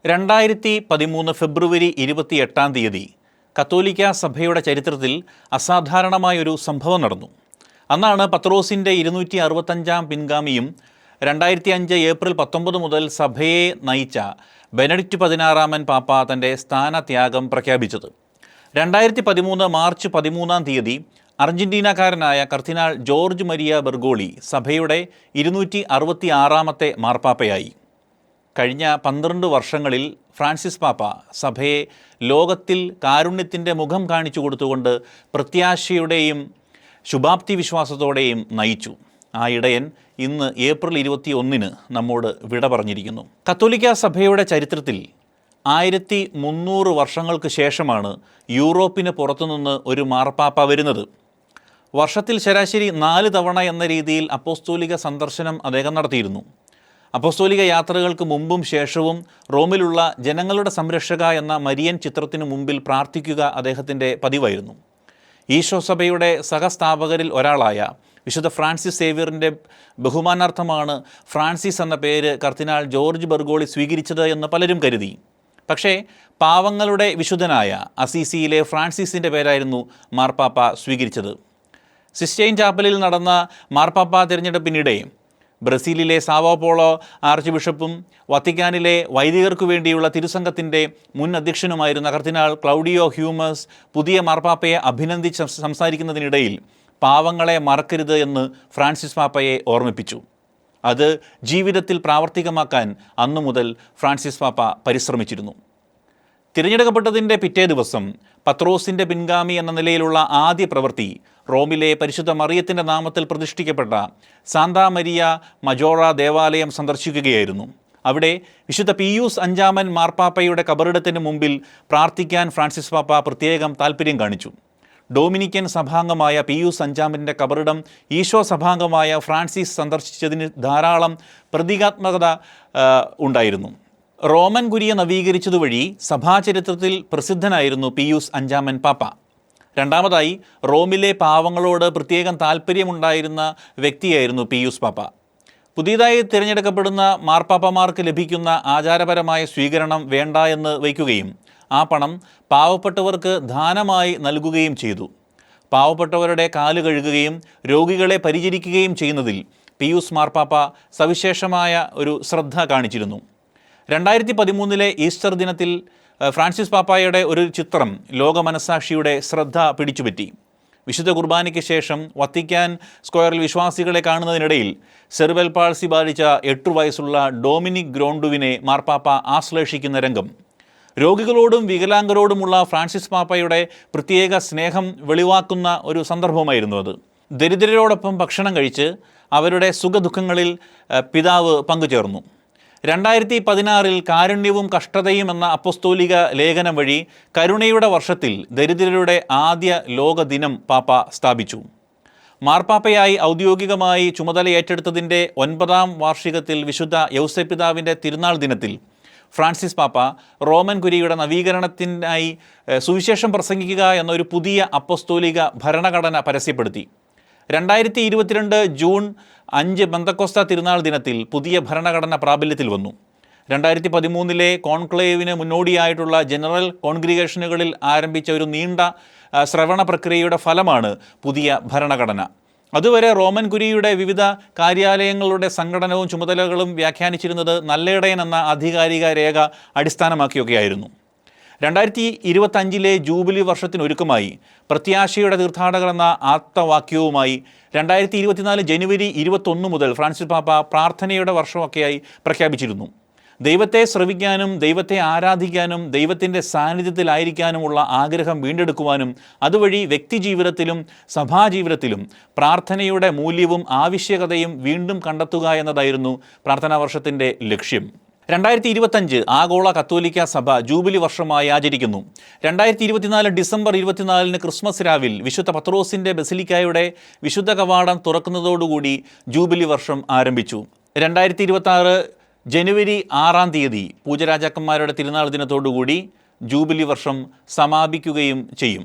2013 ഫെബ്രുവരി 28 കത്തോലിക്ക സഭയുടെ ചരിത്രത്തിൽ അസാധാരണമായൊരു സംഭവം നടന്നു. അന്നാണ് പത്രോസിൻ്റെ 265 പിൻഗാമിയും 2005 ഏപ്രിൽ 19 മുതൽ സഭയെ നയിച്ച ബെനഡിക്റ്റ് 16 പാപ്പ തൻ്റെ സ്ഥാനത്യാഗം പ്രഖ്യാപിച്ചത്. 2013 മാർച്ച് 13 അർജന്റീനക്കാരനായ കർദിനാൾ ജോർജ് മരിയ ബെർഗോളി സഭയുടെ 266 മാർപ്പാപ്പയായി. കഴിഞ്ഞ 12 വർഷങ്ങളിൽ ഫ്രാൻസിസ് പാപ്പ സഭയെ ലോകത്തിൽ കാരുണ്യത്തിൻ്റെ മുഖം കാണിച്ചു കൊടുത്തുകൊണ്ട് പ്രത്യാശയുടെയും ശുഭാപ്തി വിശ്വാസത്തോടെയും നയിച്ചു. ആ ഇടയൻ ഇന്ന് ഏപ്രിൽ 21 നമ്മോട് വിട പറഞ്ഞിരിക്കുന്നു. കത്തോലിക്ക സഭയുടെ ചരിത്രത്തിൽ 1300 വർഷങ്ങൾക്ക് ശേഷമാണ് യൂറോപ്പിന് പുറത്തുനിന്ന് ഒരു മാർപ്പാപ്പ വരുന്നത്. വർഷത്തിൽ ശരാശരി 4 തവണ എന്ന രീതിയിൽ അപ്പോസ്തോലിക സന്ദർശനം അദ്ദേഹം നടത്തിയിരുന്നു. അപ്പോസ്തോലിക യാത്രകൾക്ക് മുമ്പും ശേഷവും റോമിലുള്ള ജനങ്ങളുടെ സംരക്ഷക എന്ന മരിയൻ ചിത്രത്തിനു മുമ്പിൽ പ്രാർത്ഥിക്കുക അദ്ദേഹത്തിൻ്റെ പതിവായിരുന്നു. ഈശോ സഭയുടെ സഹസ്ഥാപകരിൽ ഒരാളായ വിശുദ്ധ ഫ്രാൻസിസ് സേവ്യറിൻ്റെ ബഹുമാനാർത്ഥമാണ് ഫ്രാൻസിസ് എന്ന പേര് കർദിനാൾ ജോർജ് ബെർഗോളി സ്വീകരിച്ചത് എന്ന് പലരും കരുതി. പക്ഷേ പാവങ്ങളുടെ വിശുദ്ധനായ അസീസിയിലെ ഫ്രാൻസിസിൻ്റെ പേരായിരുന്നു മാർപ്പാപ്പ സ്വീകരിച്ചത്. സിസ്റ്റൈൻ ചാപ്പലിൽ നടന്ന മാർപ്പാപ്പ തിരഞ്ഞെടുപ്പിനിടെ ബ്രസീലിലെ സാവോ പോളോ ആർച്ച് ബിഷപ്പും വത്തിക്കാനിലെ വൈദികർക്കു വേണ്ടിയുള്ള തിരുസംഘത്തിൻ്റെ മുൻ അധ്യക്ഷനുമായിരുന്ന കർദിനാൾ ക്ലൗഡിയോ ഹ്യൂമസ് പുതിയ മാർപ്പാപ്പയെ അഭിനന്ദിച്ച് സംസാരിക്കുന്നതിനിടയിൽ പാവങ്ങളെ മറക്കരുത് എന്ന് ഫ്രാൻസിസ് പാപ്പയെ ഓർമ്മിപ്പിച്ചു. അത് ജീവിതത്തിൽ പ്രാവർത്തികമാക്കാൻ അന്നു മുതൽ ഫ്രാൻസിസ് പാപ്പ പരിശ്രമിച്ചിരുന്നു. തിരഞ്ഞെടുക്കപ്പെട്ടതിൻ്റെ പിറ്റേ ദിവസം പത്രോസിൻ്റെ പിൻഗാമി എന്ന നിലയിലുള്ള ആദ്യ പ്രവൃത്തി റോമിലെ പരിശുദ്ധ മറിയത്തിൻ്റെ നാമത്തിൽ പ്രതിഷ്ഠിക്കപ്പെട്ട സാന്താ മരിയ മജോറ ദേവാലയം സന്ദർശിക്കുകയായിരുന്നു. അവിടെ വിശുദ്ധ പിയൂസ് 5 മാർപ്പാപ്പയുടെ കബറിടത്തിന് മുമ്പിൽ പ്രാർത്ഥിക്കാൻ ഫ്രാൻസിസ് പാപ്പ പ്രത്യേകം താൽപ്പര്യം കാണിച്ചു. ഡൊമിനിക്കൻ സഭാംഗമായ പിയൂസ് 5 കബറിടം ഈശോ സഭാംഗമായ ഫ്രാൻസിസ് സന്ദർശിച്ചതിന് ധാരാളം പ്രതീകാത്മകത ഉണ്ടായിരുന്നു. റോമൻ കുരിയ നവീകരിച്ചതുവഴി സഭാചരിത്രത്തിൽ പ്രസിദ്ധനായിരുന്നു പിയൂസ് 5 പാപ്പ. രണ്ടാമതായി റോമിലെ പാവങ്ങളോട് പ്രത്യേകം താൽപ്പര്യമുണ്ടായിരുന്ന വ്യക്തിയായിരുന്നു പിയൂസ് പാപ്പ. പുതിയതായി തിരഞ്ഞെടുക്കപ്പെടുന്ന മാർപ്പാപ്പമാർക്ക് ലഭിക്കുന്ന ആചാരപരമായ സ്വീകരണം വേണ്ട എന്ന് വയ്ക്കുകയും ആ പണം പാവപ്പെട്ടവർക്ക് ദാനമായി നൽകുകയും ചെയ്തു. പാവപ്പെട്ടവരുടെ കാല് കഴുകുകയും രോഗികളെ പരിചരിക്കുകയും ചെയ്യുന്നതിൽ പിയൂസ് മാർപ്പാപ്പ സവിശേഷമായ ഒരു ശ്രദ്ധ കാണിച്ചിരുന്നു. 2013 ഈസ്റ്റർ ദിനത്തിൽ ഫ്രാൻസിസ് പാപ്പായുടെ ഒരു ചിത്രം ലോകമനസാക്ഷിയുടെ ശ്രദ്ധ പിടിച്ചുപറ്റി. വിശുദ്ധ കുർബാനയ്ക്ക് ശേഷം വത്തിക്കാൻ സ്ക്വയറിൽ വിശ്വാസികളെ കാണുന്നതിനിടയിൽ സെറിബ്രൽ പാൾസി ബാധിച്ച 8 വയസ്സുള്ള ഡൊമിനിക് ഗ്രോണ്ടുവിനെ മാർപ്പാപ്പ ആശ്ലേഷിക്കുന്ന രംഗം. രോഗികളോടും വികലാംഗരോടുമുള്ള ഫ്രാൻസിസ് പാപ്പയുടെ പ്രത്യേക സ്നേഹം വെളിവാക്കുന്ന ഒരു സന്ദർഭമായിരുന്നു അത്. ദരിദ്രരോടൊപ്പം ഭക്ഷണം കഴിച്ച് അവരുടെ സുഖദുഃഖങ്ങളിൽ പിതാവ് പങ്കുചേർന്നു. 2016 കാരുണ്യവും കഷ്ടതയും എന്ന അപ്പോസ്തോലിക ലേഖനം വഴി കരുണയുടെ വർഷത്തിൽ ദരിദ്രരുടെ ആദ്യ ലോക ദിനം പാപ്പ സ്ഥാപിച്ചു. മാർപ്പാപ്പയായി ഔദ്യോഗികമായി ചുമതല ഏറ്റെടുത്തതിൻ്റെ 9ാം വാർഷികത്തിൽ വിശുദ്ധ യൗസേപ്പിതാവിൻ്റെ തിരുനാൾ ദിനത്തിൽ ഫ്രാൻസിസ് പാപ്പ റോമൻ കുരിയുടെ നവീകരണത്തിനായി സുവിശേഷം പ്രസംഗിക്കുക എന്നൊരു പുതിയ അപ്പോസ്തോലിക ഭരണഘടന പരസ്യപ്പെടുത്തി. 2022 ജൂൺ 5 പെന്തക്കോസ്ത തിരുനാൾ ദിനത്തിൽ പുതിയ ഭരണഘടന പ്രാബല്യത്തിൽ വന്നു. 2013 കോൺക്ലേവിന് മുന്നോടിയായിട്ടുള്ള ജനറൽ കോൺഗ്രിഗേഷനുകളിൽ ആരംഭിച്ച ഒരു നീണ്ട ശ്രവണ പ്രക്രിയയുടെ ഫലമാണ് പുതിയ ഭരണഘടന. അതുവരെ റോമൻ കുരിയുടെ വിവിധ കാര്യാലയങ്ങളുടെ സംഘടനവും ചുമതലകളും വ്യാഖ്യാനിച്ചിരുന്നത് നല്ലയിടയൻ എന്ന ആധികാരിക രേഖ അടിസ്ഥാനമാക്കിയൊക്കെയായിരുന്നു. 2025 ജൂബിലി വർഷത്തിനൊരുക്കമായി പ്രത്യാശയുടെ തീർത്ഥാടകർ എന്ന ആപ്തവാക്യവുമായി 2024 ജനുവരി 21 മുതൽ ഫ്രാൻസിസ് പാപ്പ പ്രാർത്ഥനയുടെ വർഷമൊക്കെയായി പ്രഖ്യാപിച്ചിരുന്നു. ദൈവത്തെ ശ്രവിക്കാനും ദൈവത്തെ ആരാധിക്കാനും ദൈവത്തിൻ്റെ സാന്നിധ്യത്തിലായിരിക്കാനുമുള്ള ആഗ്രഹം വീണ്ടെടുക്കുവാനും അതുവഴി വ്യക്തിജീവിതത്തിലും സഭാജീവിതത്തിലും പ്രാർത്ഥനയുടെ മൂല്യവും ആവശ്യകതയും വീണ്ടും കണ്ടെത്തുക എന്നതായിരുന്നു പ്രാർത്ഥനാ വർഷത്തിൻ്റെ ലക്ഷ്യം. 2025 ആഗോള കത്തോലിക്ക സഭ ജൂബിലി വർഷമായി ആചരിക്കുന്നു. 2024 ഡിസംബർ 24 ക്രിസ്മസ് രാവിൽ വിശുദ്ധ പത്രോസിൻ്റെ ബസിലിക്കായുടെ വിശുദ്ധ കവാടം തുറക്കുന്നതോടുകൂടി ജൂബിലി വർഷം ആരംഭിച്ചു. 2026 ജനുവരി 6 പൂജരാജാക്കന്മാരുടെ തിരുനാൾ ദിനത്തോടുകൂടി ജൂബിലി വർഷം സമാപിക്കുകയും ചെയ്യും.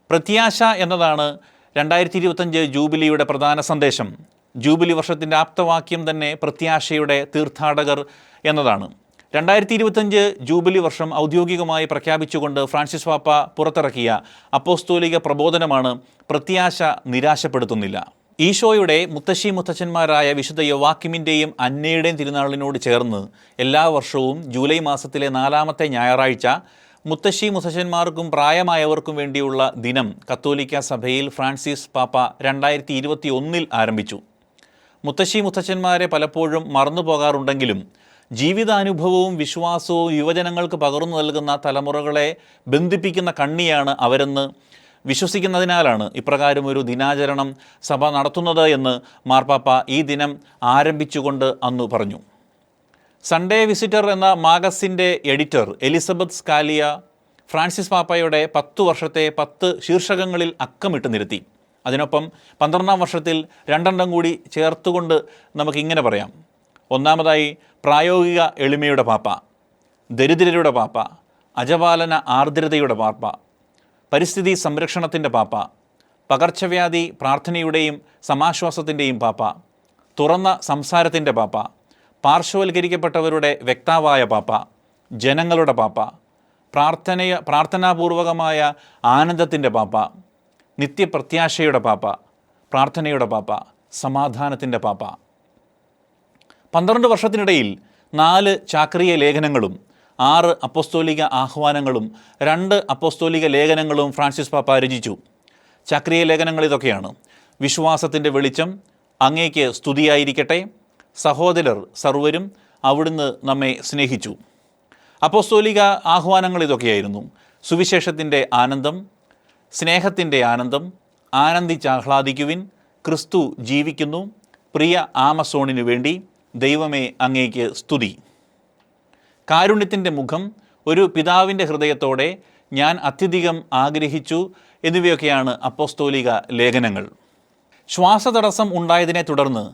പ്രത്യാശ എന്നതാണ് 2025 ജൂബിലിയുടെ പ്രധാന സന്ദേശം. ജൂബിലി വർഷത്തിൻ്റെ ആപ്തവാക്യം തന്നെ പ്രത്യാശയുടെ തീർത്ഥാടകർ എന്നതാണ്. 2025 ജൂബിലി വർഷം ഔദ്യോഗികമായി പ്രഖ്യാപിച്ചുകൊണ്ട് ഫ്രാൻസിസ് പാപ്പ പുറത്തിറക്കിയ അപ്പോസ്തോലിക പ്രബോധനമാണ് പ്രത്യാശ നിരാശപ്പെടുത്തുന്നില്ല. ഈശോയുടെ മുത്തശ്ശി മുത്തച്ഛന്മാരായ വിശുദ്ധ യോവാക്കിമിൻ്റെയും അന്നയുടെയും തിരുനാളിനോട് ചേർന്ന് എല്ലാ വർഷവും ജൂലൈ മാസത്തിലെ 4ാമത്തെ ഞായറാഴ്ച മുത്തശ്ശി മുത്തച്ഛന്മാർക്കും പ്രായമായവർക്കും വേണ്ടിയുള്ള ദിനം കത്തോലിക്ക സഭയിൽ ഫ്രാൻസിസ് പാപ്പ 2021 ആരംഭിച്ചു. മുത്തശ്ശി മുത്തച്ഛന്മാരെ പലപ്പോഴും മറന്നു പോകാറുണ്ടെങ്കിലും ജീവിതാനുഭവവും വിശ്വാസവും യുവജനങ്ങൾക്ക് പകർന്നു നൽകുന്ന തലമുറകളെ ബന്ധിപ്പിക്കുന്ന കണ്ണിയാണ് അവരെന്ന് വിശ്വസിക്കുന്നതിനാലാണ് ഇപ്രകാരം ഒരു ദിനാചരണം സഭ നടത്തുന്നത് എന്ന് മാർപ്പാപ്പ ഈ ദിനം ആരംഭിച്ചുകൊണ്ട് അന്ന് പറഞ്ഞു. സൺഡേ വിസിറ്റർ എന്ന മാഗസിൻ്റെ എഡിറ്റർ എലിസബത്ത് സ്കാലിയ ഫ്രാൻസിസ് പാപ്പയുടെ 10 വർഷത്തെ 10 ശീർഷകങ്ങളിൽ അക്കമിട്ട് നിരത്തി. അതിനൊപ്പം 12ാം വർഷത്തിൽ 2 കൂടി ചേർത്തുകൊണ്ട് നമുക്കിങ്ങനെ പറയാം. ഒന്നാമതായി പ്രായോഗിക എളിമയുടെ പാപ്പ, ദരിദ്രരുടെ പാപ്പ, അജപാലന ആർദ്രതയുടെ പാപ്പ, പരിസ്ഥിതി സംരക്ഷണത്തിൻ്റെ പാപ്പ, പകർച്ചവ്യാധി പ്രാർത്ഥനയുടെയും സമാശ്വാസത്തിൻ്റെയും പാപ്പ, തുറന്ന സംസാരത്തിൻ്റെ പാപ്പ, പാർശ്വവൽക്കരിക്കപ്പെട്ടവരുടെ വ്യക്താവായ പാപ്പ, ജനങ്ങളുടെ പാപ്പ, പ്രാർത്ഥനാപൂർവകമായ ആനന്ദത്തിൻ്റെ പാപ്പ, നിത്യപ്രത്യാശയുടെ പാപ്പ, പ്രാർത്ഥനയുടെ പാപ്പ, സമാധാനത്തിൻ്റെ പാപ്പ. 12 വർഷത്തിനിടയിൽ 4 ചാക്രിയ ലേഖനങ്ങളും 6 അപ്പോസ്തോലിക ആഹ്വാനങ്ങളും 2 അപ്പോസ്തോലിക ലേഖനങ്ങളും ഫ്രാൻസിസ് പാപ്പ രചിച്ചു. ചാക്രിയ ലേഖനങ്ങൾ ഇതൊക്കെയാണ്: വിശ്വാസത്തിൻ്റെ വെളിച്ചം, അങ്ങേക്ക് സ്തുതിയായിരിക്കട്ടെ, സഹോദരർ സർവരും, അവിടുന്ന് നമ്മെ സ്നേഹിച്ചു. അപ്പോസ്തോലിക ആഹ്വാനങ്ങൾ ഇതൊക്കെയായിരുന്നു: സുവിശേഷത്തിൻ്റെ ആനന്ദം, സ്നേഹത്തിൻ്റെ ആനന്ദം, ആനന്ദിച്ചാഹ്ലാദിക്കുവിൻ, ക്രിസ്തു ജീവിക്കുന്നു, പ്രിയ ആമസോണിനു വേണ്ടി, ദൈവമേ അങ്ങേക്ക് സ്തുതി, കാരുണ്യത്തിൻ്റെ മുഖം, ഒരു പിതാവിൻ്റെ ഹൃദയത്തോടെ, ഞാൻ അത്യധികം ആഗ്രഹിച്ചു എന്നിവയൊക്കെയാണ് അപ്പോസ്തോലിക ലേഖനങ്ങൾ. ശ്വാസതടസ്സം ഉണ്ടായതിനെ തുടർന്ന്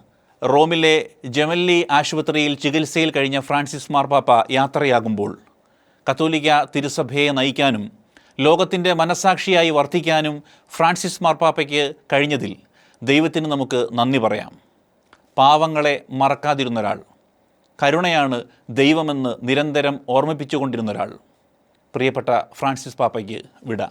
റോമിലെ ജെമല്ലി ആശുപത്രിയിൽ ചികിത്സയിൽ കഴിഞ്ഞ ഫ്രാൻസിസ് മാർപ്പാപ്പ യാത്രയാകുമ്പോൾ കത്തോലിക്ക തിരുസഭയെ നയിക്കാനും ലോകത്തിൻ്റെ മനസ്സാക്ഷിയായി വർത്തിക്കാനും ഫ്രാൻസിസ് മാർപ്പാപ്പയ്ക്ക് കഴിഞ്ഞതിൽ ദൈവത്തിന് നമുക്ക് നന്ദി പറയാം. പാവങ്ങളെ മറക്കാതിരുന്നൊരാൾ, കരുണയാണ് ദൈവമെന്ന് നിരന്തരം ഓർമ്മിപ്പിച്ചുകൊണ്ടിരുന്നൊരാൾ, പ്രിയപ്പെട്ട ഫ്രാൻസിസ് പാപ്പയ്ക്ക് വിട.